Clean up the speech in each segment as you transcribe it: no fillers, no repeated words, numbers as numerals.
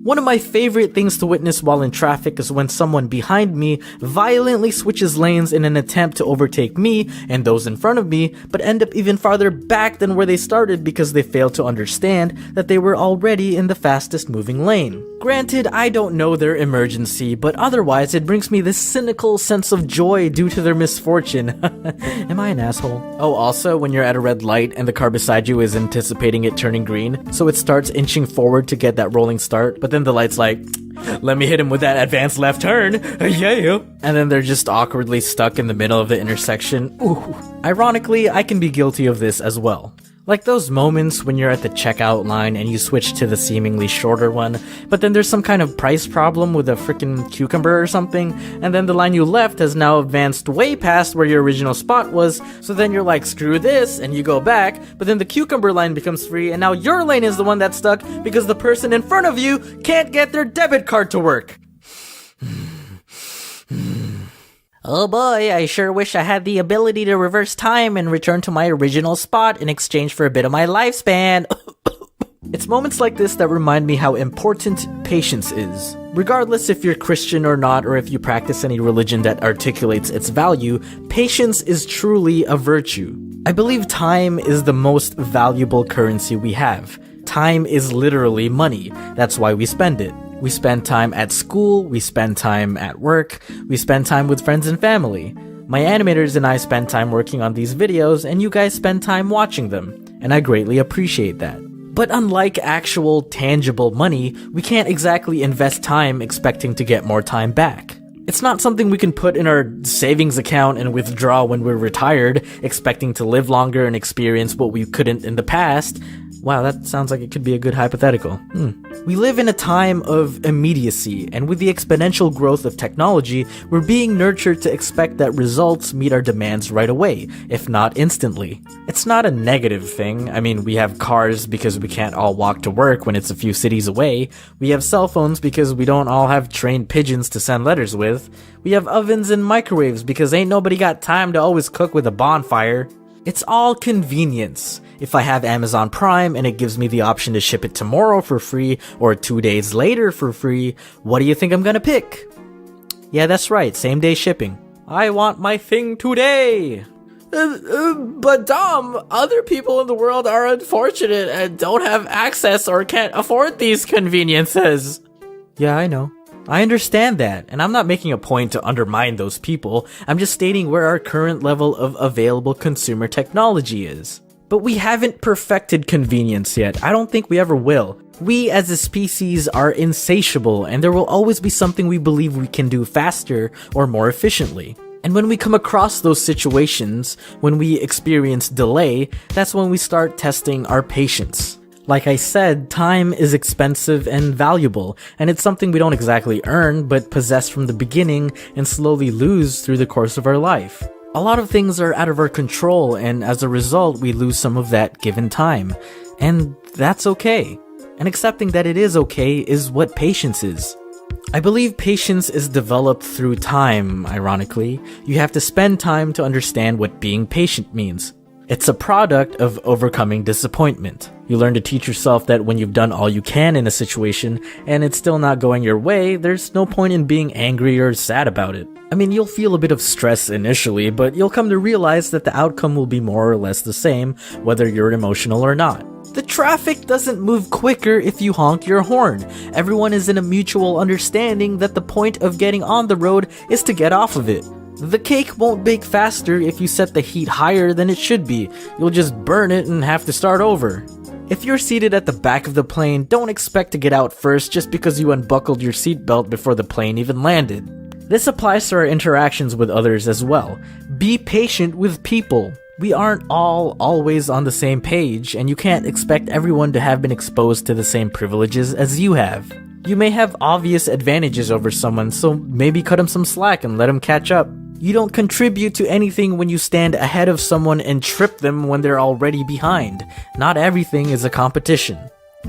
One of my favorite things to witness while in traffic is when someone behind me violently switches lanes in an attempt to overtake me and those in front of me, but end up even farther back than where they started because they failed to understand that they were already in the fastest moving lane. Granted, I don't know their emergency, but otherwise it brings me this cynical sense of joy due to their misfortune. Am I an asshole? Oh, also, when you're at a red light and the car beside you is anticipating it turning green, so it starts inching forward to get that rolling start, but then the light's like, let me hit him with that advanced left turn, yeah. And then they're just awkwardly stuck in the middle of the intersection. Ooh. Ironically, I can be guilty of this as well. Like those moments when you're at the checkout line and you switch to the seemingly shorter one, but then there's some kind of price problem with a freaking cucumber or something, and then the line you left has now advanced way past where your original spot was, so then you're like, screw this, and you go back, but then the cucumber line becomes free, and now your lane is the one that's stuck because the person in front of you can't get their debit card to work. Oh boy, I sure wish I had the ability to reverse time and return to my original spot in exchange for a bit of my lifespan. It's moments like this that remind me how important patience is. Regardless if you're Christian or not, or if you practice any religion that articulates its value, patience is truly a virtue. I believe time is the most valuable currency we have. Time is literally money. That's why we spend it. We spend time at school, we spend time at work, we spend time with friends and family. My animators and I spend time working on these videos, and you guys spend time watching them, and I greatly appreciate that. But unlike actual, tangible money, we can't exactly invest time expecting to get more time back. It's not something we can put in our savings account and withdraw when we're retired, expecting to live longer and experience what we couldn't in the past. Wow, that sounds like it could be a good hypothetical. We live in a time of immediacy, and with the exponential growth of technology, we're being nurtured to expect that results meet our demands right away, if not instantly. It's not a negative thing. I mean, we have cars because we can't all walk to work when it's a few cities away. We have cell phones because we don't all have trained pigeons to send letters with. We have ovens and microwaves because ain't nobody got time to always cook with a bonfire. It's all convenience. If I have Amazon Prime and it gives me the option to ship it tomorrow for free or 2 days later for free, what do you think I'm gonna pick? Yeah, that's right, same day shipping. I want my thing today! But Dom, other people in the world are unfortunate and don't have access or can't afford these conveniences. Yeah, I know. I understand that, and I'm not making a point to undermine those people. I'm just stating where our current level of available consumer technology is. But we haven't perfected convenience yet. I don't think we ever will. We as a species are insatiable, and there will always be something we believe we can do faster or more efficiently. And when we come across those situations, when we experience delay, that's when we start testing our patience. Like I said, time is expensive and valuable, and it's something we don't exactly earn, but possess from the beginning and slowly lose through the course of our life. A lot of things are out of our control, and as a result, we lose some of that given time. And that's okay. And accepting that it is okay is what patience is. I believe patience is developed through time, ironically. You have to spend time to understand what being patient means. It's a product of overcoming disappointment. You learn to teach yourself that when you've done all you can in a situation and it's still not going your way, there's no point in being angry or sad about it. I mean, you'll feel a bit of stress initially, but you'll come to realize that the outcome will be more or less the same, whether you're emotional or not. The traffic doesn't move quicker if you honk your horn. Everyone is in a mutual understanding that the point of getting on the road is to get off of it. The cake won't bake faster if you set the heat higher than it should be. You'll just burn it and have to start over. If you're seated at the back of the plane, don't expect to get out first just because you unbuckled your seatbelt before the plane even landed. This applies to our interactions with others as well. Be patient with people. We aren't all always on the same page, and you can't expect everyone to have been exposed to the same privileges as you have. You may have obvious advantages over someone, so maybe cut them some slack and let them catch up. You don't contribute to anything when you stand ahead of someone and trip them when they're already behind. Not everything is a competition.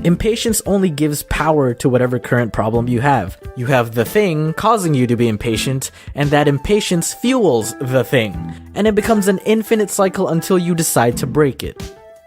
Impatience only gives power to whatever current problem you have. You have the thing causing you to be impatient, and that impatience fuels the thing. And it becomes an infinite cycle until you decide to break it.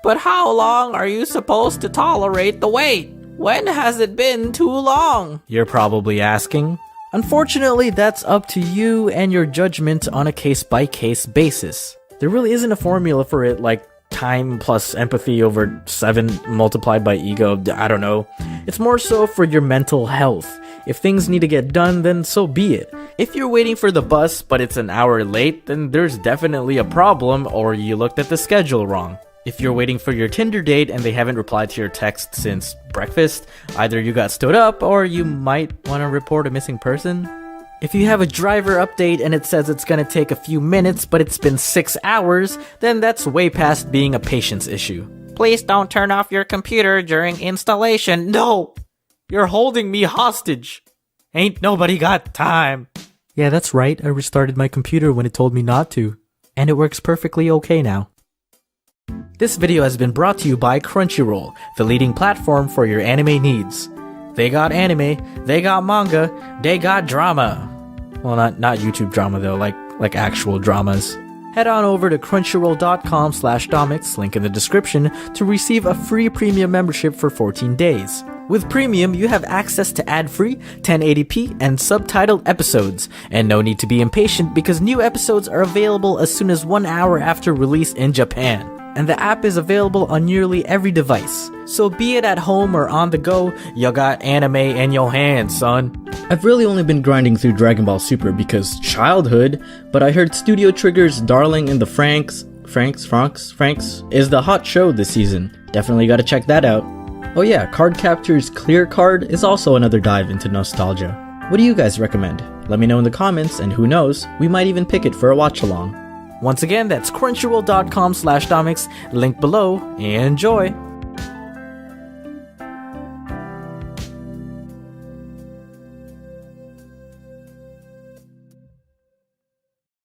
But how long are you supposed to tolerate the wait? When has it been too long? You're probably asking. Unfortunately, that's up to you and your judgment on a case-by-case basis. There really isn't a formula for it like time plus empathy over 7 multiplied by ego, I don't know. It's more so for your mental health. If things need to get done, then so be it. If you're waiting for the bus but it's an hour late, then there's definitely a problem, or you looked at the schedule wrong. If you're waiting for your Tinder date and they haven't replied to your text since breakfast, either you got stood up or you might want to report a missing person. If you have a driver update and it says it's gonna take a few minutes but it's been 6 hours, then that's way past being a patience issue. Please don't turn off your computer during installation. No! You're holding me hostage. Ain't nobody got time. Yeah, that's right. I restarted my computer when it told me not to. And it works perfectly okay now. This video has been brought to you by Crunchyroll, the leading platform for your anime needs. They got anime, they got manga, they got drama. Well, not YouTube drama though, like actual dramas. Head on over to crunchyroll.com/Domics, link in the description, to receive a free premium membership for 14 days. With premium, you have access to ad-free, 1080p, and subtitled episodes, and no need to be impatient because new episodes are available as soon as 1 hour after release in Japan. And the app is available on nearly every device. So be it at home or on the go, you got anime in your hands, son. I've really only been grinding through Dragon Ball Super because childhood, but I heard Studio Trigger's Darling in the Franxx is the hot show this season. Definitely gotta check that out. Oh yeah, Card Captor's Clear Card is also another dive into nostalgia. What do you guys recommend? Let me know in the comments, and who knows, we might even pick it for a watch-along. Once again, that's crunchyroll.com/Domics, link below, enjoy!